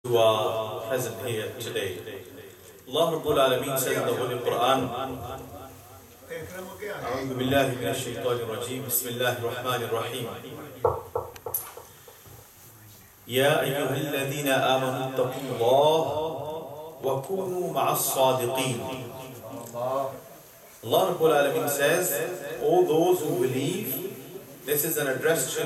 who are present here today. Allah Rabbul Alameen says in the Holy Quran, أعوذ بالله من الشيطان الرجيم بسم الله الرحمن الرحيم يا أيها الذين آمنوا اتقوا الله وكونوا مع الصادقين. Allah Rabbul Alameen says, all those who believe, this is an address to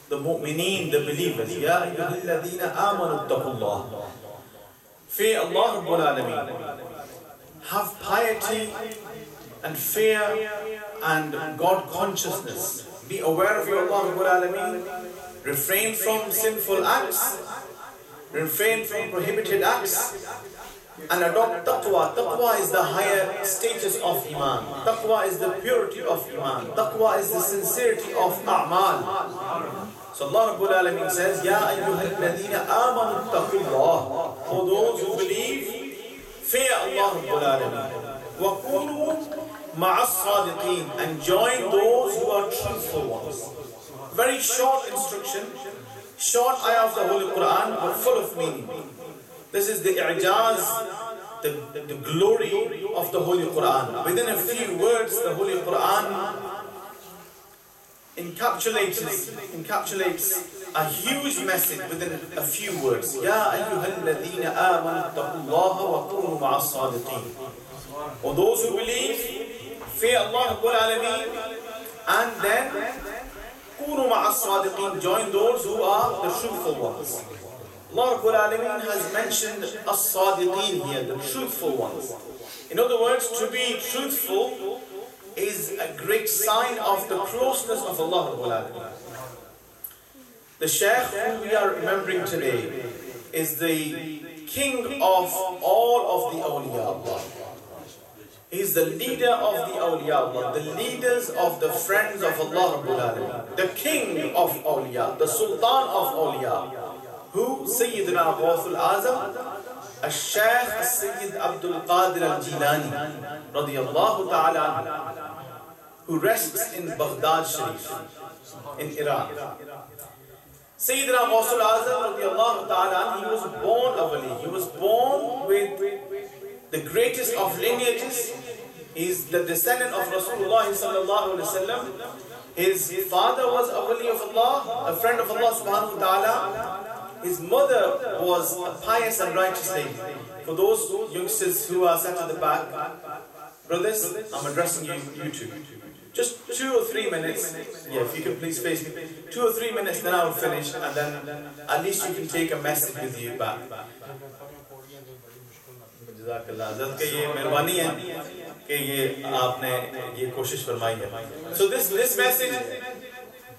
the mu'mineen, the believers. Ya ayyuhalladhina amanu attaqullah. Fear Allah Rabbul Alameen. Have piety and fear and God consciousness. Be aware of your Allah Rabbul Alameen. Refrain from sinful acts. Refrain from prohibited acts. And adopt taqwa. Taqwa is the higher status of Iman. Taqwa is the purity of Iman. Taqwa is the sincerity of A'mal. So Allah Rabbul Alameen says, Ya ayyuhalladhina amanu attaqullah. For those who believe, fear Allah Rabbul Alameen. Wa kunu ma'as sadiqeen. And join those who are truthful ones. Very short instruction, short ayah of the Holy Quran, but full of meaning. This is the i'jaz, the glory of the Holy Quran. Within a few words, the Holy Quran encapsulates a huge message within a few words. Ya ayyuhalladhina amanu taqullaha wa kunu ma'as sadiqeen. For those who believe, fear Allah Rabbul Alameen, and then kunu ma'as sadiqeen, join those who are the truthful ones. Allah Rabbul Alameen has mentioned as-sadiqeen here, the truthful ones. In other words, to be truthful is a great sign of the closeness of Allah Rabbul Alameen. The Shaykh who we are remembering today is the king of all of the awliya Allah. He is the leader of the awliya Allah, the leaders of the friends of Allah Rabbul Alameen, the king of awliya, the sultan of awliya. Who? Sayyidina Ghawthul Azam, Al-Shaykh Sayyid Abdul Qadir Al-Jilani, radiyallahu ta'ala, who rests in Baghdad Sharif, in Iraq. Sayyidina Ghawthul Azam, radiyallahu ta'ala, he was born a wali. He was born with the greatest of lineages. He is the descendant of Rasulullah sallallahu alaihi wasallam. His father was a wali of Allah, a friend of Allah subhanahu wa ta'ala. His mother was a pious and righteous lady. For those youngsters who are sat at the back, brothers, I'm addressing you two. Just 2 or 3 minutes. Yeah, if you can please face me. 2 or 3 minutes, then I will finish, and then at least you can take a message with you back. So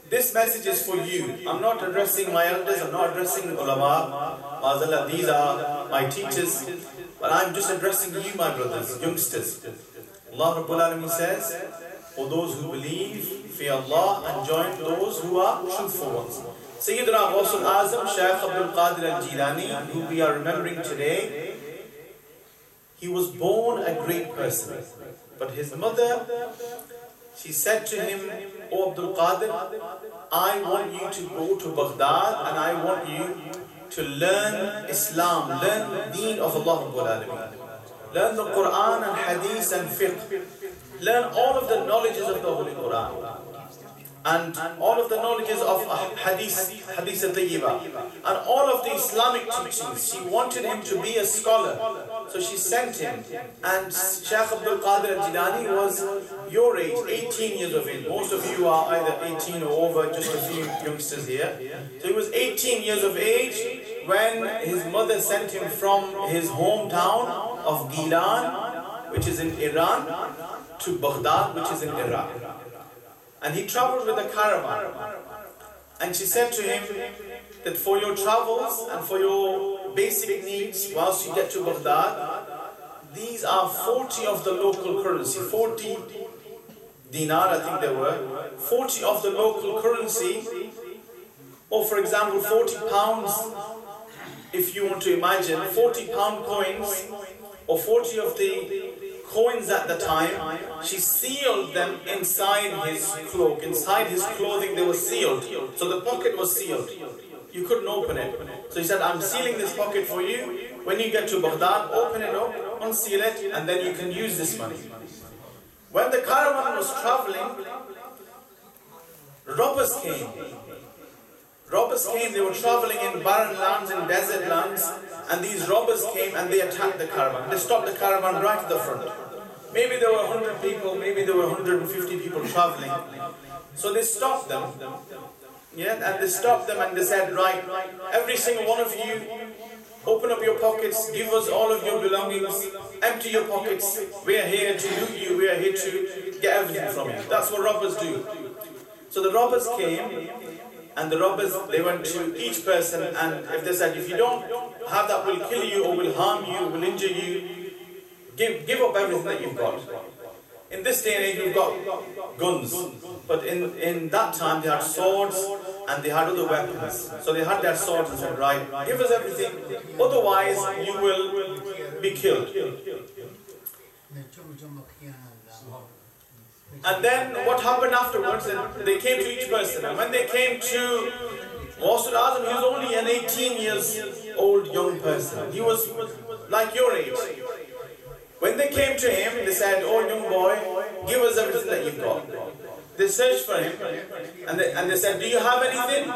this message is for you. I'm not addressing my elders, I'm not addressing ulama. Mazallah, these are my teachers. But I'm just addressing you, my brothers, youngsters. Allah Rabbul Alameen says, for those who believe, fear Allah, and join those who are truthful ones. Sayyidina Ghawthul Azam, Shaykh Abdul Qadir Al-Jilani, who we are remembering today, he was born a great person. But his mother, she said to him, O Abdul Qadir, I want you to go to Baghdad and I want you to learn Islam, learn the deen of Allah Rabbul Alameen. Learn the Quran and Hadith and Fiqh. Learn all of the knowledges of the Holy Quran. And all of the knowledges of Hadith al-Tayyiba. And all of the Islamic teachings. She wanted him to be a scholar. So she sent him. And Shaykh Abdul Qadir Al-Jilani was your age, 18 years of age. Most of you are either 18 or over, just a few youngsters here. So he was 18 years of age when his mother sent him from his hometown of Gilan, which is in Iran, to Baghdad, which is in Iraq. And he traveled with a caravan. And she said to him that for your travels and for your basic needs, whilst you get to Baghdad, these are 40 of the local currency, 40 dinar, I think they were, 40 of the local currency, or for example, 40 pounds, if you want to imagine, 40 pound coins, or 40 of the coins at the time, she sealed them inside his cloak. Inside his clothing they were sealed. So the pocket was sealed. You couldn't open it. So he said, I'm sealing this pocket for you. When you get to Baghdad, open it up, unseal it, and then you can use this money. When the caravan was traveling, robbers came. Robbers came, they were traveling in barren lands, in desert lands, and these robbers came and they attacked the caravan. They stopped the caravan right at the front. Maybe there were 100 people, maybe there were 150 people traveling. So they stopped them. Yeah, and they stopped them and they said, right, every single one of you, open up your pockets, give us all of your belongings, empty your pockets. We are here to loot you, we are here to get everything from you. That's what robbers do. So the robbers came, and the robbers, they went to each person, and if they said, if you don't have that, we'll kill you, or will harm you, will injure you, give up everything that you've got. In this day and age, we've got guns, but in that time they had swords and they had other weapons. So they had their swords and said, right, give us everything, otherwise you will be killed. And then what happened afterwards, they came to each person, and when they came to Ghaus al-Azam, he was only an 18 years old young person. He was like your age. When they came to him, they said, oh young boy, give us everything that you've got. They searched for him, and they said, do you have anything?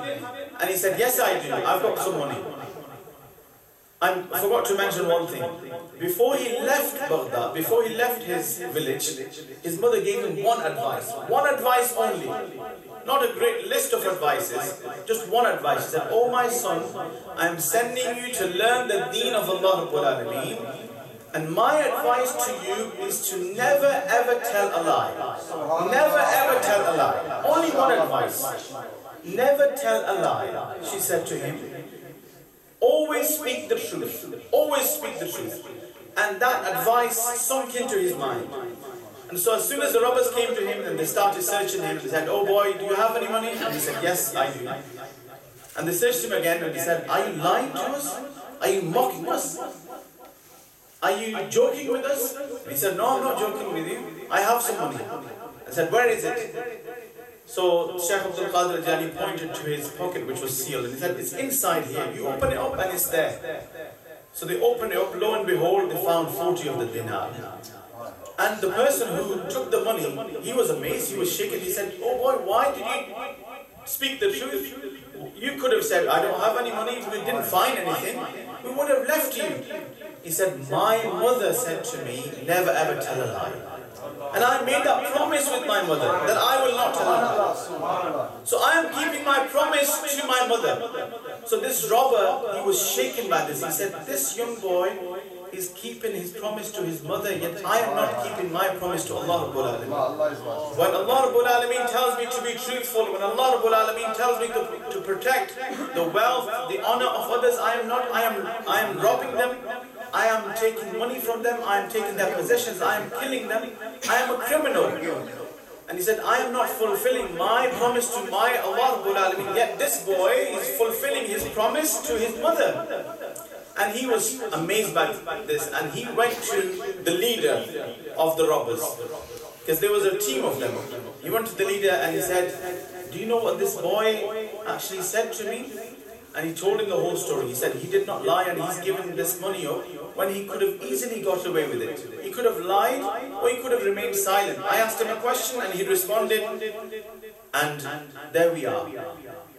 And he said, yes I do, I've got some money. I forgot to mention one thing. Before he left Baghdad, before he left his village, his mother gave him one advice only. Not a great list of advices, just one advice. She said, oh my son, I am sending you to learn the deen of Allah Rabbul Alameen, and my advice to you is to never ever tell a lie. Never ever tell a lie. Only one advice. Never tell a lie, she said to him. Always speak the truth. Always speak the truth. And that advice sunk into his mind. And so as soon as the robbers came to him and they started searching him, they said, oh boy, do you have any money? And he said, yes, I do. And they searched him again and he said, are you lying to us? Are you mocking us? Are you joking with us? And he said, no, I'm not joking with you. I have some money. I said, where is it? So Shaykh Abdul Qadir Jani pointed to his pocket which was sealed and he said, it's inside here. You open it up and it's there. So they opened it up, lo and behold, they found 40 of the dinar. And the person who took the money, he was amazed, he was shaken. He said, oh boy, why did you speak the truth? You could have said, I don't have any money, we didn't find anything. We would have left you. He said, my mother said to me, never ever tell a lie. And I made that promise with my mother, that I will not tell a lie. So I am keeping my promise to my mother. So this robber, he was shaken by this. He said, this young boy is keeping his promise to his mother, yet I am not keeping my promise to Allah Rabbul Alameen. When Allah Rabbul Alameen tells me to be truthful, when Allah Rabbul Alameen tells me to protect the wealth, the honor of others, I am robbing them. I am taking money from them, I am taking their possessions, I am killing them, I am a criminal. And he said, I am not fulfilling my promise to my Allah Rabbul Alameen, yet this boy is fulfilling his promise to his mother. And he was amazed by this, and he went to the leader of the robbers, because there was a team of them. He went to the leader and he said, do you know what this boy actually said to me? And he told him the whole story. He said he did not lie and he's given this money up when he could have easily got away with it. He could have lied or he could have remained silent. I asked him a question and he responded, and there we are.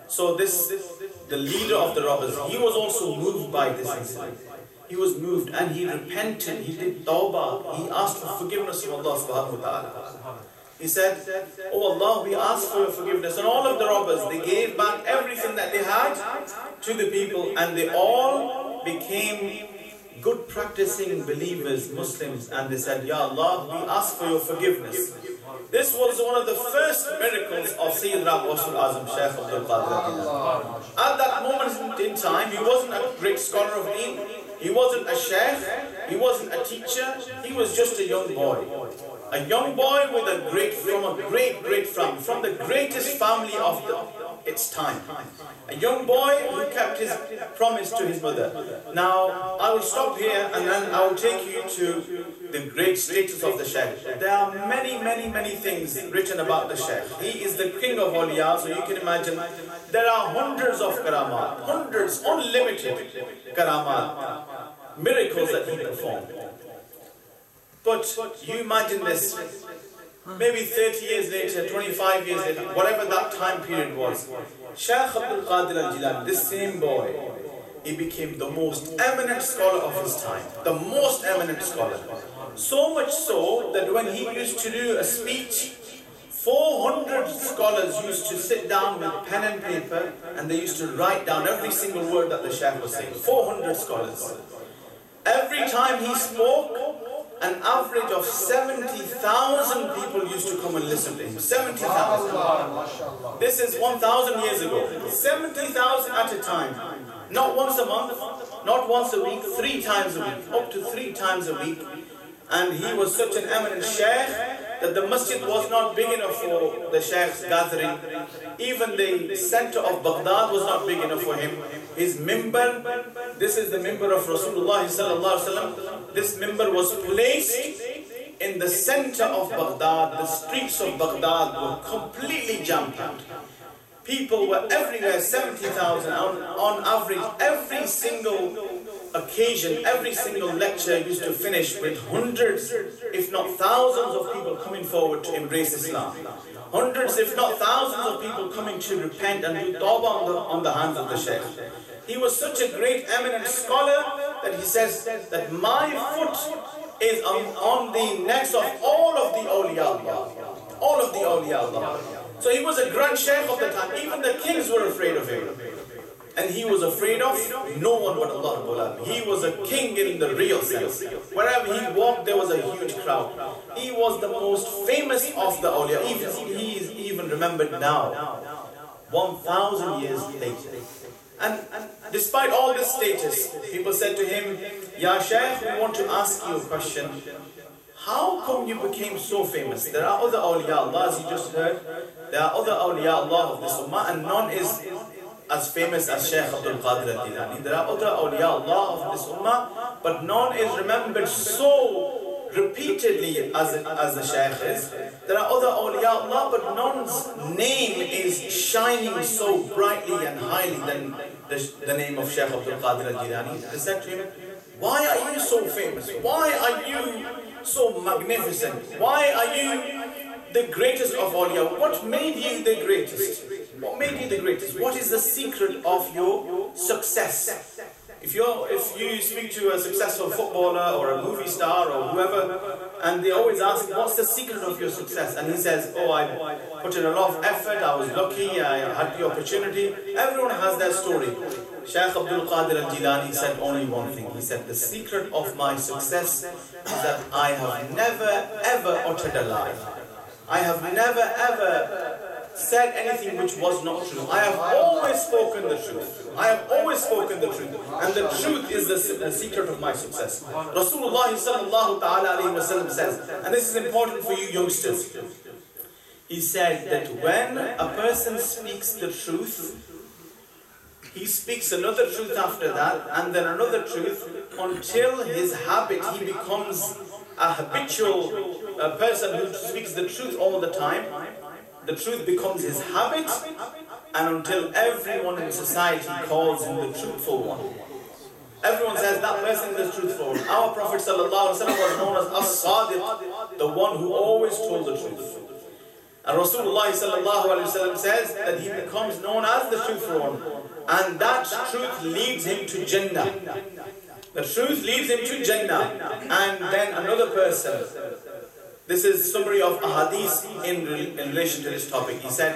So the leader of the robbers, he was also moved by this incident. He was moved and he repented, he did tawbah, he asked for forgiveness from Allah subhanahu wa ta'ala. He said, oh Allah, we ask for your forgiveness. And all of the robbers, they gave back everything that they had to the people, and they all became good practicing believers, Muslims, and they said, Ya Allah, we ask for your forgiveness. This was one of the first miracles of Sayyidina Ghaus al-Azam, Shaykh Abdul Qadir. At that moment in time, he wasn't a great scholar of deen, he wasn't a sheikh, he wasn't a teacher, he was just a young boy. A young boy with from a great family, from the greatest family of it's time. A young boy who kept his promise to his mother. Now, I will stop here and then I will take you to the great status of the Shaykh. There are many things written about the Shaykh. He is the king of awliya, so you can imagine there are hundreds of karamat, hundreds, unlimited karamat, miracles that he performed. But you imagine this, maybe 30 years later, 25 years later, whatever that time period was, Shaykh Abdul Qadir al-Jilani, this same boy, he became the most eminent scholar of his time, the most eminent scholar. So much so that when he used to do a speech, 400 scholars used to sit down with pen and paper and they used to write down every single word that the Shaykh was saying. 400 scholars. Every time he spoke, an average of 70,000 people used to come and listen to him. 70,000. This is 1,000 years ago. 70,000 at a time. Not once a month, not once a week, 3 times a week, up to 3 times a week. And he was such an eminent Shaykh that the masjid was not big enough for the Shaykh's gathering. Even the center of Baghdad was not big enough for him. His mimbar, this is the mimbar of Rasulullah sallallahu alaihi wasallam. This mimbar was placed in the center of Baghdad. The streets of Baghdad were completely jam-packed. People were everywhere, 70,000 on average. Every single occasion, every single lecture used to finish with hundreds, if not thousands of people coming forward to embrace Islam. Hundreds, if not thousands of people coming to repent and do tawbah on the hands of the Shaykh. He was such a great eminent scholar that he says that my foot is on the necks of all of the awliya Allah. All of the awliya Allah. So he was a grand Shaykh of the time. Even the kings were afraid of him. And he was afraid of no one but Allah. He was a king in the real sense. Wherever he walked, there was a huge crowd. He was the most famous of the awliya. He is even remembered now, 1,000 years later. And despite all this status, people said to him, Ya Shaykh, we want to ask you a question. How come you became so famous? There are other awliya Allah, as you just heard. There are other awliya Allah of this ummah, and none is as famous as Shaykh Abdul Qadir al-Jilani. There are other awliya Allah of this ummah, but none is remembered so repeatedly as the Shaykh is. There are other awliya Allah, but none's name is shining so brightly and highly than the name of Shaykh Abdul Qadir al-Jilani. They said to him, why are you so famous? Why are you so magnificent? Why are you the greatest of awliya? What made you the greatest? What made you the greatest? What is the secret of your success? If you speak to a successful footballer or a movie star or whoever, and they always ask, what's the secret of your success? And he says, oh, I put in a lot of effort, I was lucky, I had the opportunity. Everyone has their story. Shaykh Abdul Qadir al-Jilani said only one thing. He said, the secret of my success is that I have never ever uttered a lie. I have never ever said anything which was not true. I have always spoken the truth. I have always spoken the truth. And the truth is the secret of my success. Rasulullah sallallahu ta'ala alayhi wa sallam says, and this is important for you youngsters, he said that when a person speaks the truth, he speaks another truth after that, and then another truth, until his habit, he becomes a habitual person who speaks the truth all the time. The truth becomes his habit, and until everyone in society calls him the truthful one. Everyone says that person is the truthful one. Our Prophet ﷺ was known as As-Sadiq, the one who always told the truth. And Rasulullah ﷺ says that he becomes known as the truthful one, and that truth leads him to Jannah. The truth leads him to Jannah. And then another person, this is summary of a hadith in relation to this topic. He said,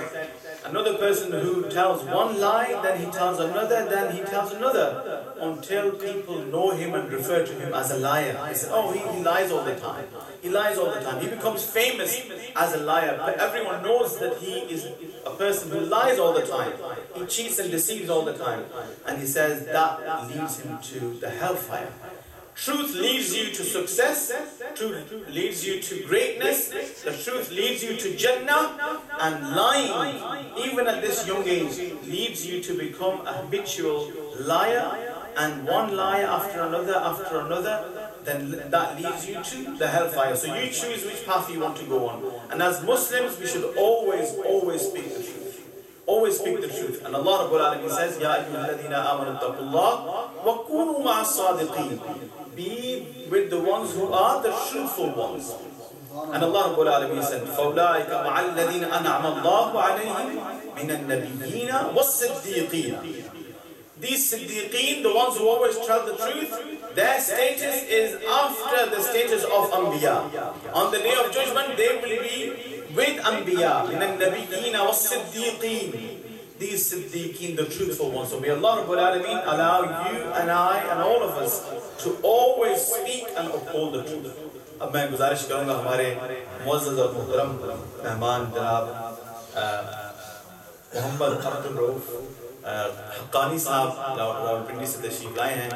another person who tells one lie, then he tells another, then he tells another, until people know him and refer to him as a liar. He said, oh, he lies all the time. He lies all the time. He becomes famous as a liar. But everyone knows that he is a person who lies all the time. He cheats and deceives all the time. And he says that leads him to the hellfire. Truth leads you to success, truth leads you to greatness, the truth leads you to Jannah, and lying, even at this young age, leads you to become a habitual liar, and one lie after another, then that leads you to the hellfire. So you choose which path you want to go on. And as Muslims, we should always speak the truth. Always speak the truth. And Allah Rabbul Alameen says, Ya ayyuhalladhina amanu taqullah wa kunu ma'as sadiqeen. Be with the ones who are the truthful ones. And Allah Rabbul Alameen said, فَأُولَٰئِكَ مَعَ الَّذِينَ أَنْعَمَ اللَّهُ عَلَيْهِمْ مِنَ النَّبِيِّينَ وَالصِّدِّيقِينَ. These Siddiqeen, the ones who always tell the truth, their status is after the status of Anbiya. On the day of judgment, they will be with Anbiya, min al-Nabiyyin wa Siddiqeen. These Siddiqeen, the truthful ones. So may Allah Rabbul Alameen allow you and I and all of us to always speak and uphold the truth. अब मैं गुजारिश करूँगा हमारे मुअज़्ज़ज़ और मुहतरम मेहमान जनाब मोहम्मद अब्दुल रऊफ हक्कानी साहब रावलपिंडी से तशरीफ लाए हैं।